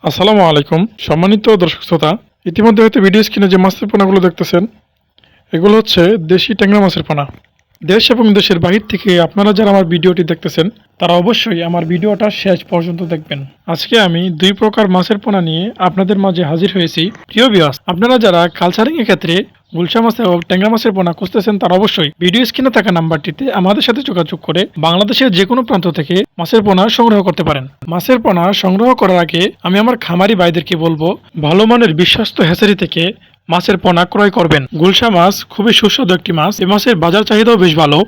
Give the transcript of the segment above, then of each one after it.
আসসালামু আলাইকুম সম্মানিত দর্শক শ্রোতা। ইতিমধ্যে হয়তো ভিডিও স্ক্রিনে যে মাছের পোনাগুলো দেখতেছেন, এগুলো হচ্ছে দেশি ট্যাংরা মাছের পোনা। দেশ এবং দেশের বাহির থেকে আপনারা যারা আমার ভিডিওটি দেখতেছেন তারা অবশ্যই আমার ভিডিওটা শেষ পর্যন্ত দেখবেন। আজকে আমি দুই প্রকার মাছের পোনা নিয়ে আপনাদের মাঝে হাজির হয়েছি। প্রিয় ভিউয়ার্স, আপনারা যারা কালচারিং এর ক্ষেত্রে গুলশা মাছ ও ট্যাংরা মাছের পোনা খুঁজতেছেন তারা অবশ্যই ভিডিও স্ক্রিনে থাকা নাম্বারটিতে আমাদের সাথে যোগাযোগ করে বাংলাদেশের যে কোনো প্রান্ত থেকে মাছের পোনা সংগ্রহ করতে পারেন। মাছের পোনা সংগ্রহ করার আগে আমি আমার খামারি ভাইদেরকে বলবো, ভালো মানের বিশ্বস্ত হ্যাচারি থেকে মাছের পোনা ক্রয় করবেন। গুলশা মাছ খুবই সুস্বাদু একটি মাছ। এই মাছের বাজার চাহিদাও বেশ ভালো।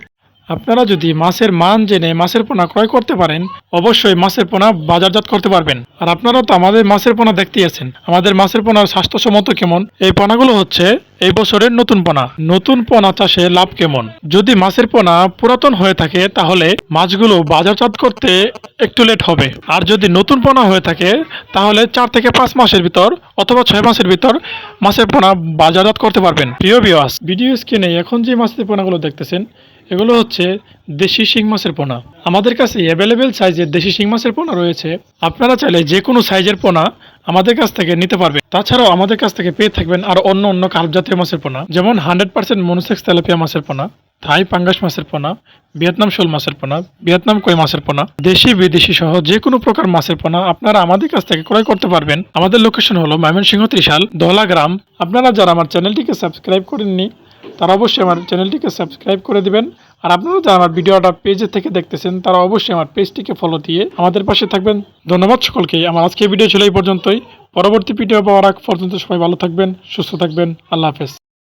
আপনারা যদি মাছের মান জেনে মাছের পোনা ক্রয় করতে পারেন, অবশ্যই মাছের পোনা বাজারজাত করতে পারবেন। আর আপনারা তো আমাদের মাছের পোনা দেখতেই আছেন, আমাদের মাছের পোনার স্বাস্থ্যসম্মত কেমন। এই পোনাগুলো হচ্ছে এই বছরের নতুন পোনা। নতুন পোনা চাষে লাভ কেমন? যদি মাছের পোনা পুরাতন হয়ে থাকে তাহলে মাছগুলো বাজারজাত করতে একটু লেট হবে। আর যদি নতুন পোনা হয়ে থাকে তাহলে 4 থেকে 5 মাসের ভিতর অথবা 6 মাসের ভিতর মাছের পোনা বাজারজাত করতে পারবেন। প্রিয় ভিউয়ার্স, ভিডিও স্ক্রিনে এখন যে মাছের পোনাগুলো দেখতেছেন এগুলো হচ্ছে দেশি শিং মাছের পোনা। আমাদের কাছে অ্যাভেলেবেল সাইজের দেশি শিং মাছের পোনা রয়েছে। আপনারা চাইলে যে কোনো সাইজের পোনা আমাদের কাছ থেকে নিতে পারবেন। তাছাড়াও আমাদের কাছ থেকে পেয়ে থাকবেন আর অন্য কার্প জাতীয় মাছের পোনা, যেমন 100% মনোসেক্স তেলাপিয়া মাছের পোনা, থাই পাঙ্গাস মাছের পোনা, ভিয়েতনাম শোল মাছের পোনা, ভিয়েতনাম কই মাছের পোনা, দেশি বিদেশি সহ যে কোনো প্রকার মাছের পোনা আপনারা আমাদের কাছ থেকে ক্রয় করতে পারবেন। আমাদের লোকেশন হলো ময়মনসিংহ ত্রিশাল দহলা গ্রাম। আপনারা যারা আমার চ্যানেলটিকে সাবস্ক্রাইব করেননি তারা অবশ্যই আমার চ্যানেলটিকে সাবস্ক্রাইব করে দিবেন। আর আপনারা যারা আমার ভিডিওটা পেজে থেকে দেখতেছেন তারা অবশ্যই আমার পেজটিকে ফলো দিয়ে আমাদের পাশে থাকবেন। ধন্যবাদ সকলকে। আমার আজকের ভিডিও ছিল এই পর্যন্তই। পরবর্তী ভিডিও পাওয়ার আগ পর্যন্ত সবাই ভালো থাকবেন, সুস্থ থাকবেন। আল্লাহ হাফেজ।